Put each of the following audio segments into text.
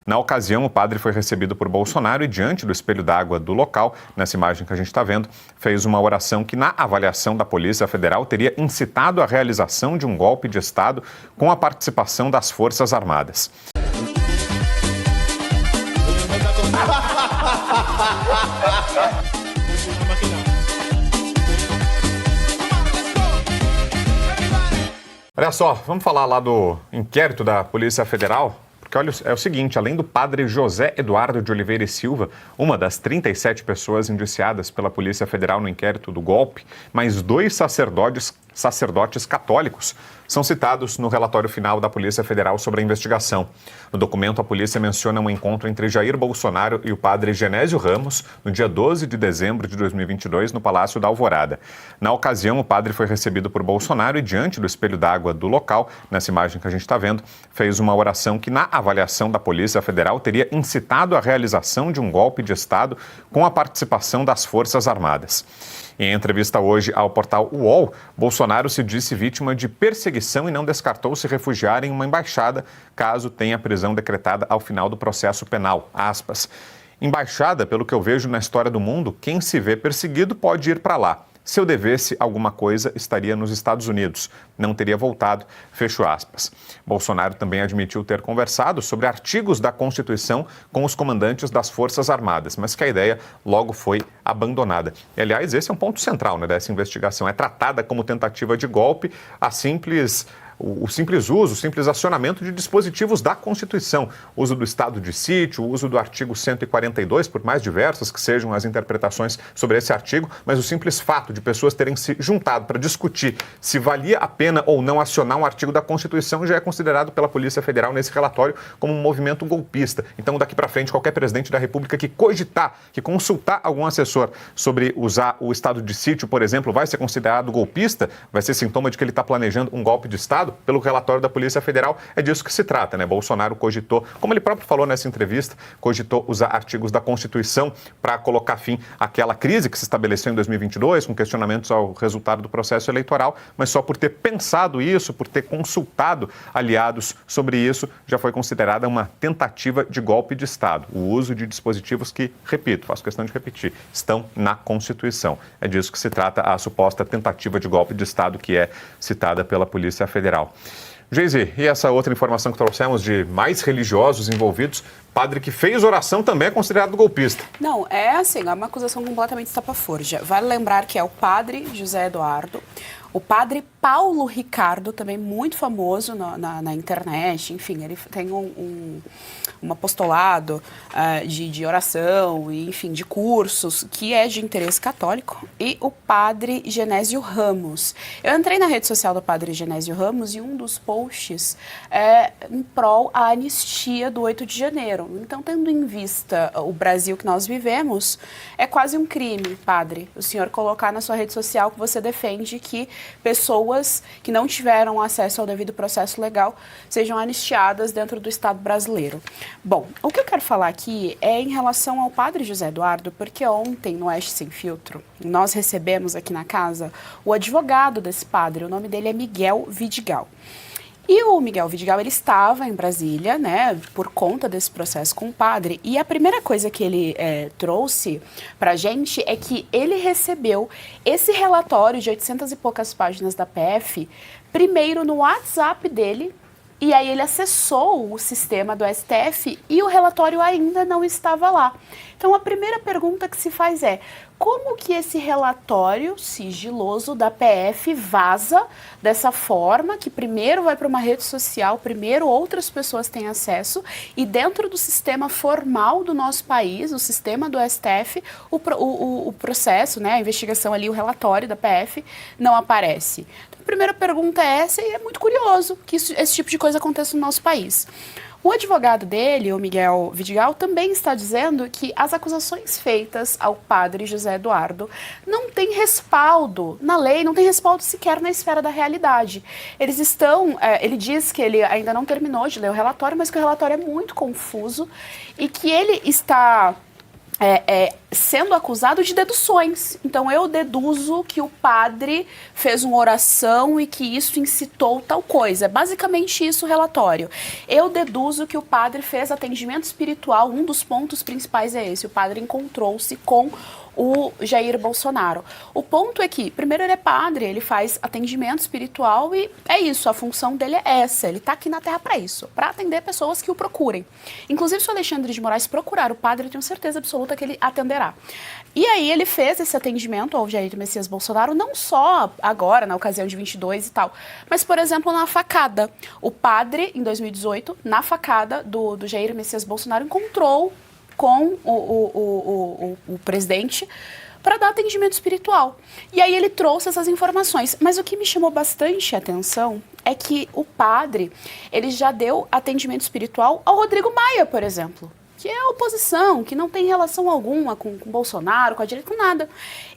Na ocasião, o padre foi recebido por Bolsonaro e, diante do espelho d'água do local, nessa imagem que a gente está vendo, fez uma oração que, na avaliação da Polícia Federal, teria incitado a realização de um golpe de Estado com a participação das Forças Armadas. Olha só, vamos falar lá do inquérito da Polícia Federal? Porque olha, é o seguinte, além do padre José Eduardo de Oliveira e Silva, uma das 37 pessoas indiciadas pela Polícia Federal no inquérito do golpe, mais 2 sacerdotes católicos são citados no relatório final da Polícia Federal sobre a investigação. No documento, a polícia menciona um encontro entre Jair Bolsonaro e o padre Genésio Ramos no dia 12 de dezembro de 2022, no Palácio da Alvorada. Na ocasião, o padre foi recebido por Bolsonaro e, diante do espelho d'água do local, nessa imagem que a gente está vendo, fez uma oração que, na avaliação da Polícia Federal, teria incitado a realização de um golpe de Estado com a participação das Forças Armadas. Em entrevista hoje ao portal UOL, Bolsonaro se disse vítima de perseguição e não descartou se refugiar em uma embaixada caso tenha prisão decretada ao final do processo penal. Aspas. Embaixada, pelo que eu vejo na história do mundo, quem se vê perseguido pode ir para lá. Se eu devesse alguma coisa, estaria nos Estados Unidos. Não teria voltado. Fecho aspas. Bolsonaro também admitiu ter conversado sobre artigos da Constituição com os comandantes das Forças Armadas, mas que a ideia logo foi abandonada. E, aliás, esse é um ponto central, né, dessa investigação. É tratada como tentativa de golpe o simples uso, o simples acionamento de dispositivos da Constituição. Uso do estado de sítio, uso do artigo 142, por mais diversas que sejam as interpretações sobre esse artigo, mas o simples fato de pessoas terem se juntado para discutir se valia a pena ou não acionar um artigo da Constituição já é considerado pela Polícia Federal nesse relatório como um movimento golpista. Então, daqui para frente, qualquer presidente da República que cogitar, que consultar algum assessor sobre usar o estado de sítio, por exemplo, vai ser considerado golpista, vai ser sintoma de que ele está planejando um golpe de Estado. Pelo relatório da Polícia Federal, é disso que se trata, né? Bolsonaro cogitou, como ele próprio falou nessa entrevista, cogitou usar artigos da Constituição para colocar fim àquela crise que se estabeleceu em 2022, com questionamentos ao resultado do processo eleitoral, mas só por ter pensado isso, por ter consultado aliados sobre isso, já foi considerada uma tentativa de golpe de Estado. O uso de dispositivos que, repito, faço questão de repetir, estão na Constituição. É disso que se trata a suposta tentativa de golpe de Estado que é citada pela Polícia Federal. Geise, e essa outra informação que trouxemos de mais religiosos envolvidos, padre que fez oração também é considerado golpista. Não, é assim, é uma acusação completamente estapafúrdia. Vale lembrar que é o padre José Eduardo, o padre Paulo Ricardo, também muito famoso na internet, enfim, ele tem um apostolado de oração, e, enfim, de cursos, que é de interesse católico, e o padre Genésio Ramos. Eu entrei na rede social do padre Genésio Ramos e um dos posts é em prol à anistia do 8 de janeiro. Então, tendo em vista o Brasil que nós vivemos, é quase um crime, padre, o senhor colocar na sua rede social que você defende que pessoas que não tiveram acesso ao devido processo legal sejam anistiadas dentro do Estado brasileiro. Bom, o que eu quero falar aqui é em relação ao padre José Eduardo, porque ontem, no Oeste Sem Filtro, nós recebemos aqui na casa o advogado desse padre, o nome dele é Miguel Vidigal. E o Miguel Vidigal, ele estava em Brasília, né, por conta desse processo com o padre, e a primeira coisa que ele trouxe pra gente é que ele recebeu esse relatório de 800 e poucas páginas da PF, primeiro no WhatsApp dele, e aí ele acessou o sistema do STF e o relatório ainda não estava lá. Então a primeira pergunta que se faz é: como que esse relatório sigiloso da PF vaza dessa forma, que primeiro vai para uma rede social, primeiro outras pessoas têm acesso, e dentro do sistema formal do nosso país, o sistema do STF, o processo, né, a investigação ali, o relatório da PF não aparece? Então, a primeira pergunta é essa, e é muito curioso que esse tipo de coisa aconteça no nosso país. O advogado dele, o Miguel Vidigal, também está dizendo que as acusações feitas ao padre José Eduardo não têm respaldo na lei, não tem respaldo sequer na esfera da realidade. Eles estão, ele diz que ele ainda não terminou de ler o relatório, mas que o relatório é muito confuso e que ele está sendo acusado de deduções. Então, eu deduzo que o padre fez uma oração e que isso incitou tal coisa. Basicamente isso o relatório. Eu deduzo que o padre fez atendimento espiritual. Um dos pontos principais é esse. O padre encontrou-se com o Jair Bolsonaro. O ponto é que, primeiro, ele é padre, ele faz atendimento espiritual e é isso, a função dele é essa. Ele está aqui na Terra para isso, para atender pessoas que o procurem. Inclusive, se o Alexandre de Moraes procurar o padre, eu tenho certeza absoluta que ele atenderá. E aí ele fez esse atendimento ao Jair Messias Bolsonaro, não só agora, na ocasião de 22 e tal, mas, por exemplo, na facada. O padre, em 2018, na facada do Jair Messias Bolsonaro, encontrou com o presidente para dar atendimento espiritual. E aí ele trouxe essas informações. Mas o que me chamou bastante a atenção é que o padre, ele já deu atendimento espiritual ao Rodrigo Maia, por exemplo, que é a oposição, que não tem relação alguma com Bolsonaro, com a direita, com nada.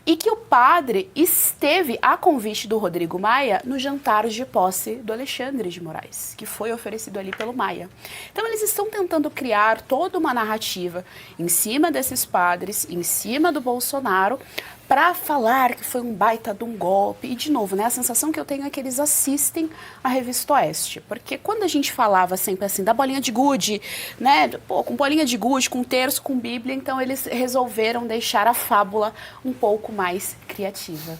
E que o padre esteve, a convite do Rodrigo Maia, no jantar de posse do Alexandre de Moraes, que foi oferecido ali pelo Maia. Então, eles estão tentando criar toda uma narrativa em cima desses padres, em cima do Bolsonaro, para falar que foi um baita de um golpe. E, de novo, né, a sensação que eu tenho é que eles assistem a Revista Oeste. Porque quando a gente falava sempre assim, da bolinha de gude, né, com bolinha de gude, com terço, com bíblia, então eles resolveram deixar a fábula um pouco mais criativa.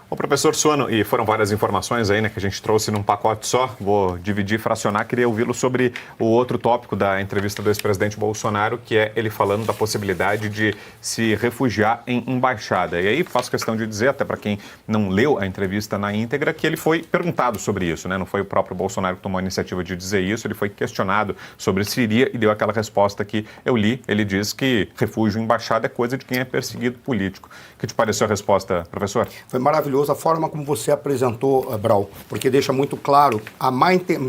Ô, professor Suano, e foram várias informações aí, né, que a gente trouxe num pacote só, vou dividir e fracionar, queria ouvi-lo sobre o outro tópico da entrevista do ex-presidente Bolsonaro, que é ele falando da possibilidade de se refugiar em embaixada. E aí faço questão de dizer, até para quem não leu a entrevista na íntegra, que ele foi perguntado sobre isso, né, não foi o próprio Bolsonaro que tomou a iniciativa de dizer isso, ele foi questionado sobre se iria e deu aquela resposta que eu li, ele diz que refúgio em embaixada é coisa de quem é perseguido político. O que te pareceu a resposta, professor? Foi maravilhoso a forma como você apresentou, Brau, porque deixa muito claro,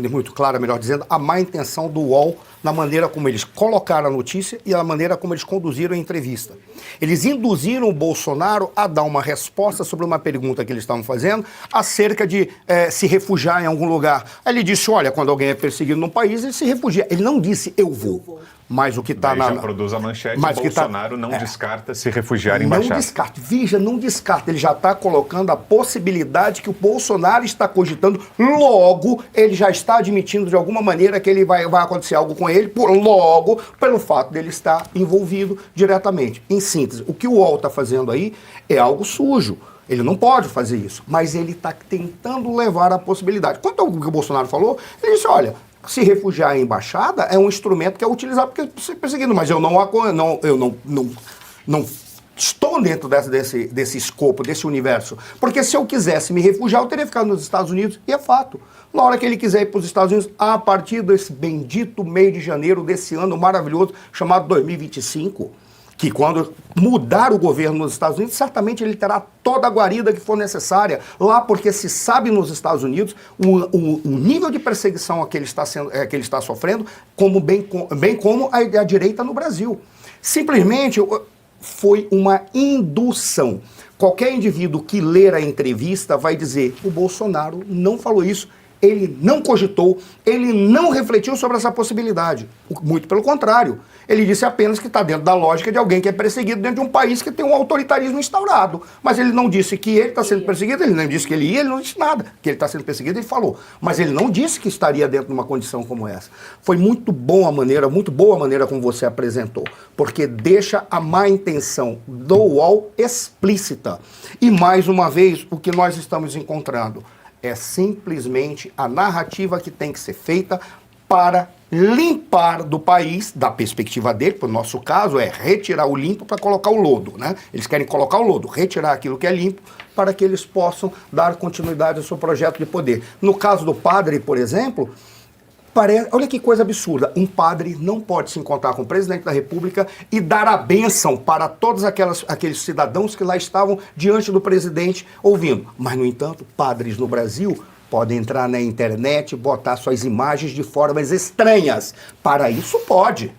muito clara, melhor dizendo, a má intenção do UOL na maneira como eles colocaram a notícia e a maneira como eles conduziram a entrevista. Eles induziram o Bolsonaro a dar uma resposta sobre uma pergunta que eles estavam fazendo acerca de se refugiar em algum lugar. Aí ele disse, olha, quando alguém é perseguido num país, ele se refugia. Ele não disse, eu vou. Mas o que está na... já produz a manchete, mas Bolsonaro não descarta se refugiar em embaixada. Não descarta. Veja, não descarta. Ele já está colocando a possibilidade que o Bolsonaro está cogitando. Logo, ele já está admitindo de alguma maneira que ele vai acontecer algo com ele, logo, pelo fato dele estar envolvido diretamente. Em síntese, o que o UOL está fazendo aí é algo sujo. Ele não pode fazer isso, mas ele está tentando levar a possibilidade. Quanto ao que o Bolsonaro falou, ele disse, olha, se refugiar em embaixada é um instrumento que é utilizado porque você é perseguido, mas eu não estou dentro desse escopo, desse universo. Porque se eu quisesse me refugiar, eu teria ficado nos Estados Unidos, e é fato. Na hora que ele quiser ir para os Estados Unidos, a partir desse bendito mês de janeiro desse ano maravilhoso, chamado 2025, que quando mudar o governo nos Estados Unidos, certamente ele terá toda a guarida que for necessária lá, porque se sabe nos Estados Unidos o nível de perseguição que ele está sofrendo, bem como a direita no Brasil. Simplesmente foi uma indução. Qualquer indivíduo que ler a entrevista vai dizer, o Bolsonaro não falou isso, ele não cogitou, ele não refletiu sobre essa possibilidade. Muito pelo contrário. Ele disse apenas que está dentro da lógica de alguém que é perseguido dentro de um país que tem um autoritarismo instaurado. Mas ele não disse que ele está sendo perseguido, ele não disse que ele ia, ele não disse nada. Que ele está sendo perseguido, ele falou. Mas ele não disse que estaria dentro de uma condição como essa. Foi muito boa a maneira como você apresentou, porque deixa a má intenção do UOL explícita. E mais uma vez, o que nós estamos encontrando é simplesmente a narrativa que tem que ser feita para limpar do país, da perspectiva dele, para o nosso caso, é retirar o limpo para colocar o lodo, né? Eles querem colocar o lodo, retirar aquilo que é limpo, para que eles possam dar continuidade ao seu projeto de poder. No caso do padre, por exemplo, olha que coisa absurda, um padre não pode se encontrar com o presidente da República e dar a bênção para todos aqueles cidadãos que lá estavam diante do presidente ouvindo. Mas, no entanto, padres no Brasil podem entrar na internet, botar suas imagens de formas estranhas. Para isso pode.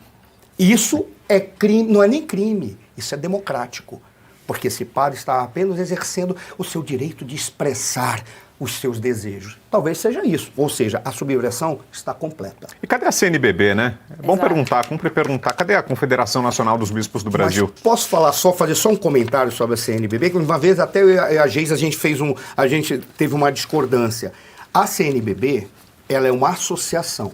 Isso é crime, não é nem crime, isso é democrático. Porque esse padre está apenas exercendo o seu direito de expressar os seus desejos. Talvez seja isso, ou seja, a subversão está completa. E cadê a CNBB, né? É bom Exato. cumpre perguntar, cadê a Confederação Nacional dos Bispos do Brasil? Mas posso fazer só um comentário sobre a CNBB, que uma vez até eu e a Geisa, a gente teve uma discordância. A CNBB, ela é uma associação,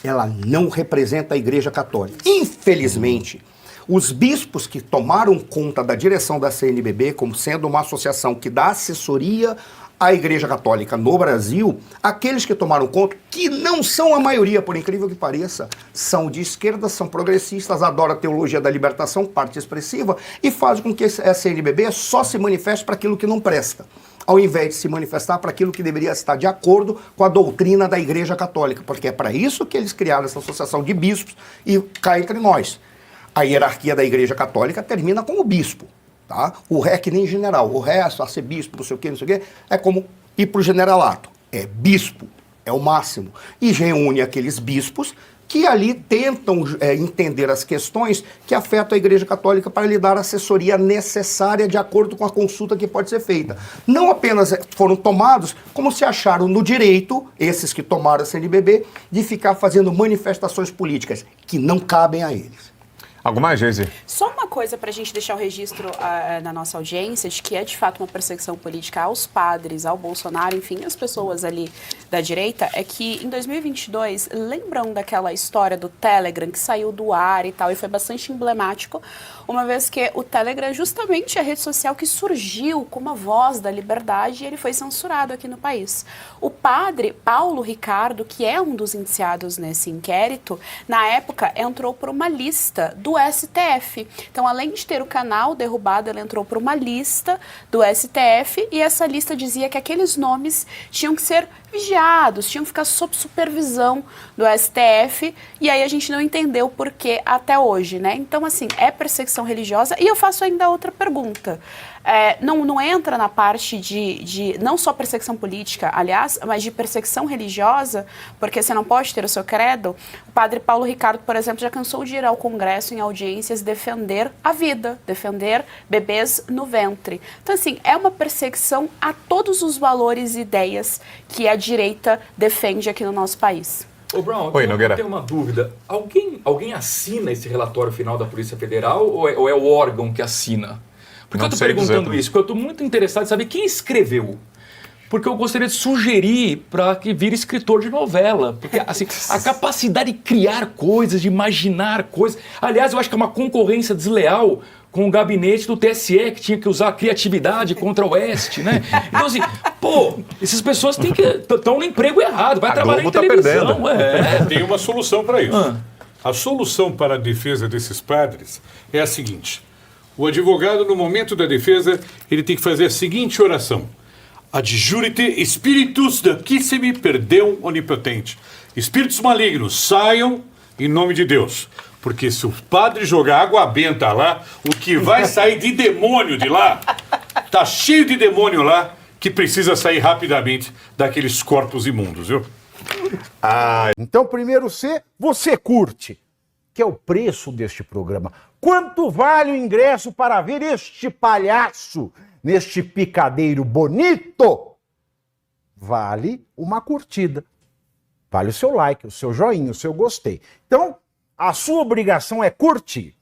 ela não representa a Igreja Católica. Infelizmente, os bispos que tomaram conta da direção da CNBB, como sendo uma associação que dá assessoria à Igreja Católica no Brasil, aqueles que tomaram conta, que não são a maioria, por incrível que pareça, são de esquerda, são progressistas, adoram a teologia da libertação, parte expressiva, e fazem com que a CNBB só se manifeste para aquilo que não presta, ao invés de se manifestar para aquilo que deveria estar de acordo com a doutrina da Igreja Católica, porque é para isso que eles criaram essa associação de bispos, e cá entre nós, a hierarquia da Igreja Católica termina com o bispo. Tá? O ré é que nem general, o resto, arcebispo, não sei o quê, é como ir para o generalato. É bispo, é o máximo. E reúne aqueles bispos que ali tentam entender as questões que afetam a Igreja Católica para lhe dar a assessoria necessária de acordo com a consulta que pode ser feita. Não apenas foram tomados, como se acharam no direito, esses que tomaram a CNBB, de ficar fazendo manifestações políticas que não cabem a eles. Algo mais, Geise? Só uma coisa para a gente deixar o registro na nossa audiência de que é de fato uma perseguição política aos padres, ao Bolsonaro, enfim, as pessoas ali da direita, é que em 2022, lembram daquela história do Telegram que saiu do ar e tal, e foi bastante emblemático, uma vez que o Telegram é justamente a rede social que surgiu como a voz da liberdade e ele foi censurado aqui no país. O padre Paulo Ricardo, que é um dos indiciados nesse inquérito, na época entrou por uma lista do STF. Então, além de ter o canal derrubado, ele entrou por uma lista do STF e essa lista dizia que aqueles nomes tinham que ser vigiados, tinham que ficar sob supervisão do STF e aí a gente não entendeu por que até hoje, né? Então, assim, é perseguição religiosa e eu faço ainda outra pergunta. Não entra na parte de não só perseguição política, aliás, mas de perseguição religiosa, porque você não pode ter o seu credo. O padre Paulo Ricardo, por exemplo, já cansou de ir ao Congresso em audiências defender a vida, defender bebês no ventre. Então, assim, é uma perseguição a todos os valores e ideias que a direita defende aqui no nosso país. Ô, Brown, Oi, Nogueira. eu tenho uma dúvida. Alguém assina esse relatório final da Polícia Federal ou é o órgão que assina? Por que eu estou perguntando isso? Porque eu estou muito interessado em saber quem escreveu. Porque eu gostaria de sugerir para que vire escritor de novela. Porque assim, a capacidade de criar coisas, de imaginar coisas... Aliás, eu acho que é uma concorrência desleal com o gabinete do TSE, que tinha que usar a criatividade contra o Oeste, né? Então, assim, essas pessoas estão no emprego errado, vai trabalhar em televisão. Tem uma solução para isso. A solução para a defesa desses padres é a seguinte. O advogado, no momento da defesa, ele tem que fazer a seguinte oração. Adjurite spiritus daquissimi perdeu onipotente. Espíritos malignos, saiam em nome de Deus. Porque se o padre jogar água benta lá, o que vai sair de demônio de lá, tá cheio de demônio lá, que precisa sair rapidamente daqueles corpos imundos, viu? Então, primeiro C, você curte, que é o preço deste programa. Quanto vale o ingresso para ver este palhaço neste picadeiro bonito? Vale uma curtida. Vale o seu like, o seu joinha, o seu gostei. Então, a sua obrigação é curtir.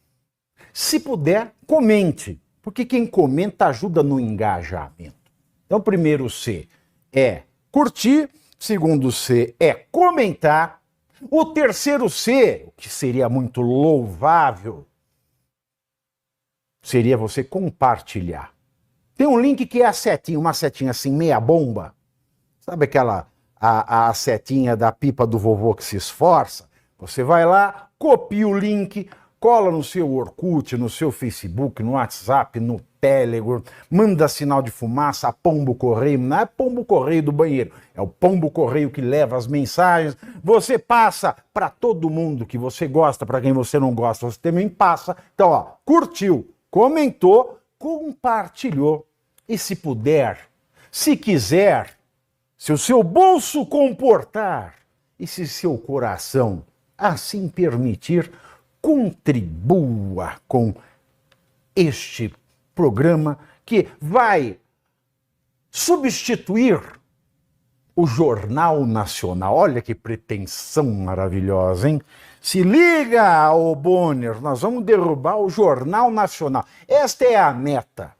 Se puder, comente, porque quem comenta ajuda no engajamento. Então, primeiro C é curtir, segundo C é comentar, o terceiro C, o que seria muito louvável, seria você compartilhar. Tem um link que é a setinha, uma setinha assim, meia bomba. Sabe aquela, a setinha da pipa do vovô que se esforça? Você vai lá, copia o link, cola no seu Orkut, no seu Facebook, no WhatsApp, no Telegram, manda sinal de fumaça, pombo correio, não é pombo correio do banheiro, é o pombo correio que leva as mensagens, você passa para todo mundo que você gosta, para quem você não gosta, você também passa. Então, ó, curtiu, comentou, compartilhou e se puder, se quiser, se o seu bolso comportar e se seu coração assim permitir, contribua com este programa que vai substituir o Jornal Nacional. Olha que pretensão maravilhosa, hein? Se liga, ô Bonner, nós vamos derrubar o Jornal Nacional. Esta é a meta.